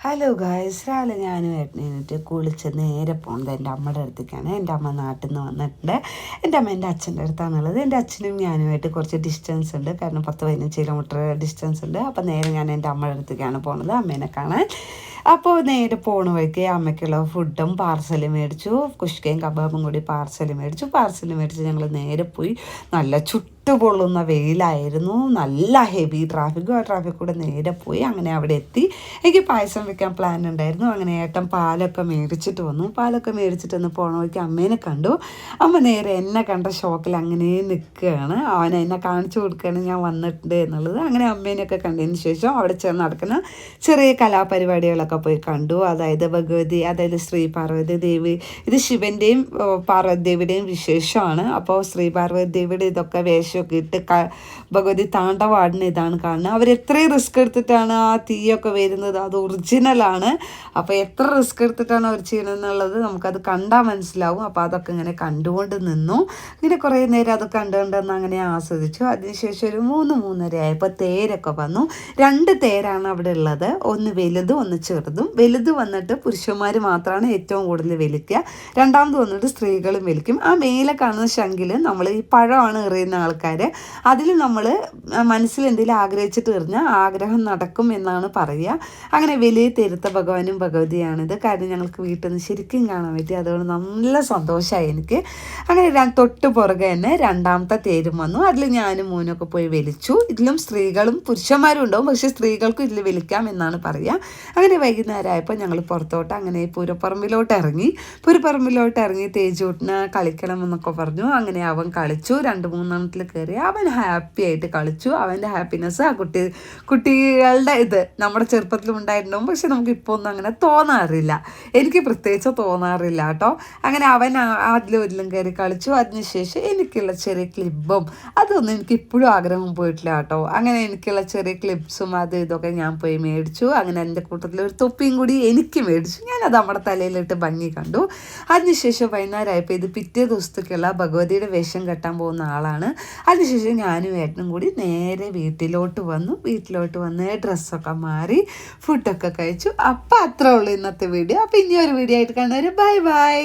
Hello guys, രാവിലെ ഞാനും ഏട്ടനെന്നിട്ട് കുളിച്ച് നേരെ പോകുന്നത് എൻ്റെ അമ്മയുടെ അടുത്തേക്കാണ്. എൻ്റെ അമ്മ നാട്ടിൽ നിന്ന് വന്നിട്ടുണ്ട്. എൻ്റെ അമ്മ എൻ്റെ അച്ഛൻ്റെ അടുത്താണുള്ളത്. എൻ്റെ അച്ഛനും ഞാനുമായിട്ട് കുറച്ച് ഡിസ്റ്റൻസ് ഉണ്ട്, കാരണം 10-15 കിലോമീറ്റർ ഡിസ്റ്റൻസ് ഉണ്ട്. അപ്പോൾ നേരെ ഞാൻ എൻ്റെ അമ്മയുടെ അടുത്തേക്കാണ് പോകുന്നത്, അമ്മേനെ കാണാൻ. അപ്പോൾ നേരെ പോണ വഴിക്ക് അമ്മയ്ക്കുള്ള ഫുഡും പാർസൽ മേടിച്ചു, കുഷ്കയും കബാബും കൂടി പാർസൽ മേടിച്ച് ഞങ്ങൾ നേരെ പോയി. നല്ല പൊള്ളുന്ന വെയിലായിരുന്നു, നല്ല ഹെവി ട്രാഫിക് കൂടെ നേരെ പോയി. അങ്ങനെ അവിടെ എത്തി. എനിക്ക് പായസം വെക്കാൻ പ്ലാൻ ഉണ്ടായിരുന്നു. അങ്ങനെ ഏട്ടൻ പാലൊക്കെ മേടിച്ചിട്ട് വന്ന് പോണ വഴിക്ക് അമ്മേനെ കണ്ടു. അമ്മ നേരെ എന്നെ കണ്ട ഷോക്കിൽ അങ്ങനെ നിൽക്കുകയാണ്. അവൻ എന്നെ കാണിച്ചു കൊടുക്കുകയാണ് ഞാൻ വന്നിട്ടുണ്ട് എന്നുള്ളത്. അങ്ങനെ അമ്മേനെയൊക്കെ കണ്ടതിന് ശേഷം അവിടെ ചേർന്ന് നടക്കുന്ന ചെറിയ കലാപരിപാടികളൊക്കെ പോയി കണ്ടു. അതായത് ശ്രീ പാർവതി ദേവി, ഇത് ശിവൻ്റെയും പാർവതി ദേവിയുടെയും വിശേഷമാണ്. അപ്പോൾ ശ്രീ പാർവതി ദേവിയുടെ ഇതൊക്കെ വേഷം ഒക്കെ ഇട്ട് ഭഗവതി താണ്ഡവാടുന്ന ഇതാണ് കാണുന്നത്. അവരെത്രയും റിസ്ക് എടുത്തിട്ടാണ് ആ തീയൊക്കെ വരുന്നത്, അത് ഒറിജിനലാണ്. അപ്പോൾ എത്ര റിസ്ക് എടുത്തിട്ടാണ് അവർ ചെയ്യണമെന്നുള്ളത് നമുക്കത് കണ്ടാൽ മനസ്സിലാവും. അപ്പോൾ അതൊക്കെ ഇങ്ങനെ കണ്ടുകൊണ്ട് നിന്നു. ഇങ്ങനെ കുറേ നേരം അത് കണ്ടുകൊണ്ടെന്ന് അങ്ങനെ ആസ്വദിച്ചു. അതിനുശേഷം ഒരു 3-3:30 ആയപ്പോൾ തേരൊക്കെ വന്നു. 2 തേരാണ് അവിടെ ഉള്ളത്, ഒന്ന് വലുതും ഒന്ന് ചെറുതും. വലുത് വന്നിട്ട് പുരുഷന്മാർ മാത്രമാണ് ഏറ്റവും കൂടുതൽ വലിക്കുക, രണ്ടാമത് വന്നിട്ട് സ്ത്രീകളും വലിക്കും. ആ മേലെ കാണുന്ന ശങ്കിൽ നമ്മൾ ഈ പഴമാണ് എറിയുന്ന ആൾക്കാർ, അതിൽ നമ്മൾ മനസ്സിൽ എന്തെങ്കിലും ആഗ്രഹിച്ചിട്ട് എറിഞ്ഞാൽ ആഗ്രഹം നടക്കും എന്നാണ് പറയുക. അങ്ങനെ വലിയ തെരുത്ത ഭഗവാനും ഭഗവതിയാണിത്. കാര്യം ഞങ്ങൾക്ക് വീട്ടിൽ നിന്ന് ശരിക്കും കാണാൻ പറ്റി, അതുകൊണ്ട് നല്ല സന്തോഷമായി എനിക്ക്. അങ്ങനെ തൊട്ട് പുറകെ തന്നെ 2ാമത്തെ തേരും വന്നു. അതിൽ ഞാനും മോനൊക്കെ പോയി വലിച്ചു. ഇതിലും സ്ത്രീകളും പുരുഷന്മാരും ഉണ്ടാവും, പക്ഷേ സ്ത്രീകൾക്കും ഇതിൽ വലിക്കാം എന്നാണ് പറയുക. അങ്ങനെ വൈകുന്നേരം ആയപ്പോൾ ഞങ്ങൾ പുറത്തോട്ട് അങ്ങനെ പൂരപ്പറമ്പിലോട്ട് ഇറങ്ങി തേജൂട്ടിനെ കളിക്കണം എന്നൊക്കെ പറഞ്ഞു. അങ്ങനെ അവൻ കളിച്ചു. 2-3 കയറി അവൻ ഹാപ്പി ആയിട്ട് കളിച്ചു. അവൻ്റെ ഹാപ്പിനെസ് ആ കുട്ടികളുടെ ഇത് നമ്മുടെ ചെറുപ്പത്തിലും ഉണ്ടായിട്ടുണ്ടാവും, പക്ഷെ നമുക്ക് ഇപ്പോൾ ഒന്നും അങ്ങനെ തോന്നാറില്ല. എനിക്ക് പ്രത്യേകിച്ച് തോന്നാറില്ല കേട്ടോ. അങ്ങനെ അവൻ അതിലും കയറി കളിച്ചു. അതിനുശേഷം എനിക്കുള്ള ചെറിയ ക്ലിപ്പും അതൊന്നും എനിക്ക് ഇപ്പോഴും ആഗ്രഹം പോയിട്ടില്ല കേട്ടോ. അങ്ങനെ എനിക്കുള്ള ചെറിയ ക്ലിപ്സും ഇതൊക്കെ ഞാൻ പോയി മേടിച്ചു. അങ്ങനെ എൻ്റെ കൂട്ടത്തിൽ ഒരു തൊപ്പിയും കൂടി എനിക്ക് മേടിച്ചു. ഞാനത് നമ്മുടെ തലയിലിട്ട് ഭംഗി കണ്ടു. അതിനുശേഷം വൈകുന്നേരമായപ്പോൾ ഇത് പിറ്റേ ദിവസത്തേക്കുള്ള ഭഗവതിയുടെ വേഷം കെട്ടാൻ പോകുന്ന ആളാണ്. അതിനുശേഷം ഞാനും ഏട്ടനും കൂടി നേരെ വീട്ടിലോട്ട് വന്ന് ഡ്രസ്സൊക്കെ മാറി ഫുഡൊക്കെ കഴിച്ചു. അപ്പം അത്രേ ഉള്ളൂ ഇന്നത്തെ വീഡിയോ. അപ്പം ഇനി ഒരു വീഡിയോ ആയിട്ട് കാണുന്നവരെ ബൈ.